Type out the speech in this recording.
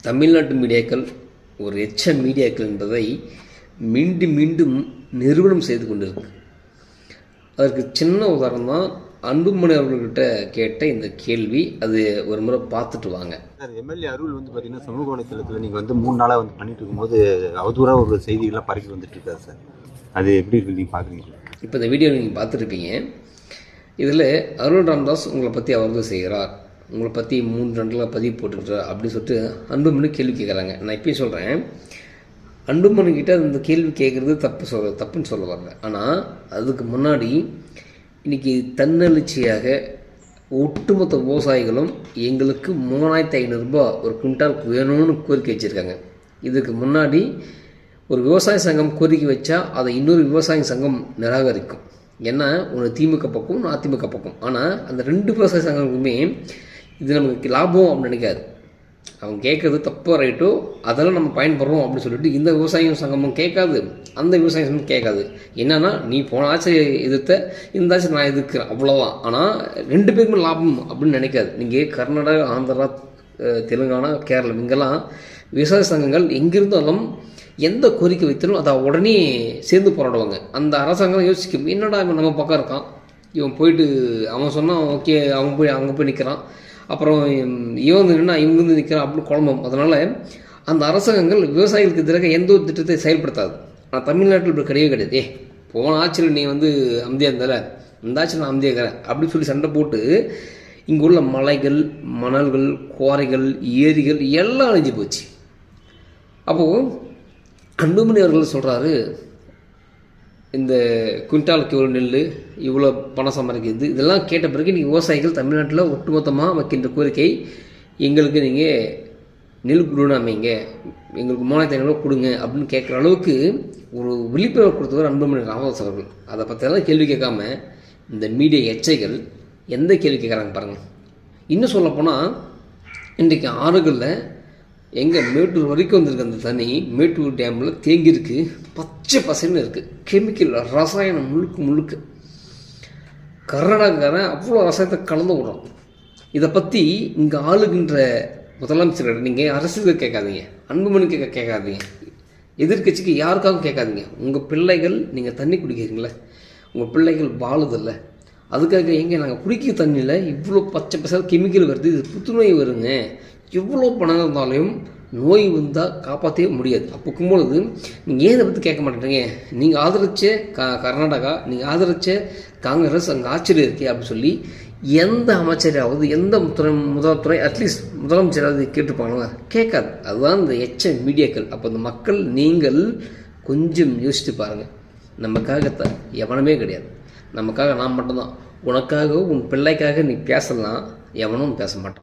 தமிழ்நாட்டு மீடியாக்கள் ஒரு எச்ச மீடியாக்கள் என்பதை மீண்டும் மீண்டும் நிறுவனம் செய்து கொண்டிருக்கு. அதற்கு சின்ன உதாரணம் தான் அன்புமணி அவர்கள்கிட்ட கேட்ட இந்த கேள்வி. அது ஒரு முறை பார்த்துட்டு வாங்க. சார், எம்எல்ஏ அருள் பார்த்தீங்கன்னா சமூக வலைத்தளத்தில் நீங்கள் 3 நாளாக பண்ணிட்டு இருக்கும்போது அவதூறாக ஒரு செய்திகள்லாம் பரப்பி வந்துட்டு இருக்காரு சார். அது எப்படி இருக்கு நீங்கள் பார்க்குறீங்க? இப்போ இந்த வீடியோ நீங்கள் பார்த்துருப்பீங்க. இதில் அருள் ராமதாஸ் உங்களை பற்றி அவதூறு செய்கிறார், உங்களை பற்றி 3 நாட்களாக பதிவு போட்டுக்கிறார் அப்படின்னு சொல்லிட்டு அன்புமணி கேள்வி கேட்குறாங்க. நான் இப்பயும் சொல்கிறேன், அன்புமணிக்கிட்ட அந்த கேள்வி கேட்குறது தப்புன்னு சொல்ல வரல. ஆனால் அதுக்கு முன்னாடி இன்றைக்கி தன்னெழுச்சியாக ஒட்டுமொத்த விவசாயிகளும் எங்களுக்கு 3500 ரூபாய் ஒரு குவிண்டாலுக்கு வேணும்னு கோரிக்கை வச்சுருக்காங்க. இதுக்கு முன்னாடி ஒரு விவசாய சங்கம் கோரிக்கை வச்சா அதை இன்னொரு விவசாய சங்கம் நிராகரிக்கும். ஏன்னா ஒன்று திமுக பக்கம், ஒன்று அதிமுக பக்கம். ஆனால் அந்த 2 விவசாய சங்கங்களுக்குமே இது நமக்கு லாபம் அப்படின்னு நினைக்காது. அவங்க கேட்குறது தப்போ ரைட்டோ அதெல்லாம் நம்ம பயன்படுறோம் அப்படின்னு சொல்லிட்டு இந்த விவசாய சங்கமும் கேட்காது, அந்த விவசாய சங்கமும் கேட்காது. என்னன்னா, நீ போன ஆட்சி எதிர்த்த இந்த ஆட்சி நான் எதிர்க்கிறேன், அவ்வளோதான். ஆனால் 2 பேருக்குமே லாபம் அப்படின்னு நினைக்காது. நீங்கள் கர்நாடகா, ஆந்திரா, தெலுங்கானா, கேரளம் இங்கெல்லாம் விவசாய சங்கங்கள் எங்கிருந்தாலும் எந்த கோரிக்கை வைத்தாலும் அதை உடனே சேர்ந்து போராடுவாங்க. அந்த அரசாங்கம் யோசிக்கும், என்னடா இவன் நம்ம பக்கம் இருக்கான், இவன் போயிட்டு அவன் சொன்னான் ஓகே, அவன் போய் அங்கே போய் நிற்கிறான், அப்புறம் இவன் நின்னா இவங்க வந்து நிற்கிறான் அப்படின்னு குழம்பும். அதனால் அந்த அரசாங்கங்கள் விவசாயிகளுக்கு எதிராக எந்த ஒரு திட்டத்தை செயல்படுத்தாது. ஆனால் தமிழ்நாட்டில் இப்படி கிடையவே கிடையாது. போன ஆட்சியில் நீ வந்து அமைதியாக இருந்தால, இந்த ஆட்சியில் நான் அமைதியாக இருக்கிறேன் அப்படின்னு சொல்லி சண்டை போட்டு இங்கே உள்ள மலைகள், மணல்கள், குவாரிகள், ஏரிகள் எல்லாம் அழிஞ்சு போச்சு. அப்போது அன்புமணி அவர்கள் சொல்கிறாரு, இந்த குவிண்டாலுக்கு இவ்வளோ நெல், இவ்வளோ பணம் சம்பாதிக்கிறது, இதெல்லாம் கேட்ட பிறகு நீங்கள் விவசாயிகள் தமிழ்நாட்டில் ஒட்டுமொத்தமாக வைக்கின்ற கோரிக்கை, எங்களுக்கு நீங்கள் நெல் கொடுன்னு அமைங்க, எங்களுக்கு 3500 கொடுங்க அப்படின்னு கேட்குற அளவுக்கு ஒரு விழிப்புணர்வு கொடுத்தவர் அன்புமணி ராமதாஸ் அவர்கள். அதை பற்றியெல்லாம் கேள்வி கேட்காம இந்த மீடியா எச்சைகள் எந்த கேள்வி கேட்குறாங்க பாருங்கள். இன்னும் சொல்லப்போனால் இன்றைக்கு ஆறுகளில் எங்கே மேட்டூர் வரைக்கும் வந்திருக்கு அந்த தண்ணி, மேட்டூர் டேமில் தேங்கியிருக்கு, பச்சை பசைன்னு இருக்குது, கெமிக்கல் ரசாயனம் முழுக்க. கர்நாடகாரன் அவ்வளோ ரசாயனத்தை கலந்து விடுறோம். இதை பற்றி இங்கே ஆளுகின்ற முதலமைச்சர் நீங்கள் அரசியல் கேட்காதீங்க, அன்புமணி கேட்காதீங்க, எதிர்கட்சிக்கு யாருக்காகவும் கேட்காதீங்க. உங்கள் பிள்ளைகள் நீங்கள் தண்ணி குடிக்கிறீங்களே, உங்கள் பிள்ளைகள் வாழுதில்லை, அதுக்காக எங்கே நாங்கள் குடிக்கிற தண்ணியில் இவ்வளோ பச்சை பசை கெமிக்கல் வருது, இது புத்துநோய் வருங்க, எவ்வளோ பணம் இருந்தாலும் நோய் வந்தால் காப்பாற்றவே முடியாது. அப்போக்கும்பொழுது நீங்கள் ஏன் இதை பற்றி கேட்க மாட்டேங்கிறீங்க? நீங்கள் ஆதரிச்ச கர்நாடகா, நீங்கள் ஆதரிச்ச காங்கிரஸ் அங்கே ஆட்சியில் இருக்கே அப்படின்னு சொல்லி எந்த அமைச்சராவது, எந்த முதல்துறை அட்லீஸ்ட் முதலமைச்சராவது கேட்டுருப்பாங்களா? கேட்காது. அதுதான் இந்த எச்ச மீடியாக்கள். அப்போ இந்த மக்கள் நீங்கள் கொஞ்சம் யோசித்து பாருங்கள். நமக்காக எவனுமே கிடையாது, நமக்காக நான் மட்டும்தான். உனக்காக, உன் பிள்ளைக்காக நீ பேசலாம், எவனும் பேச மாட்டான்.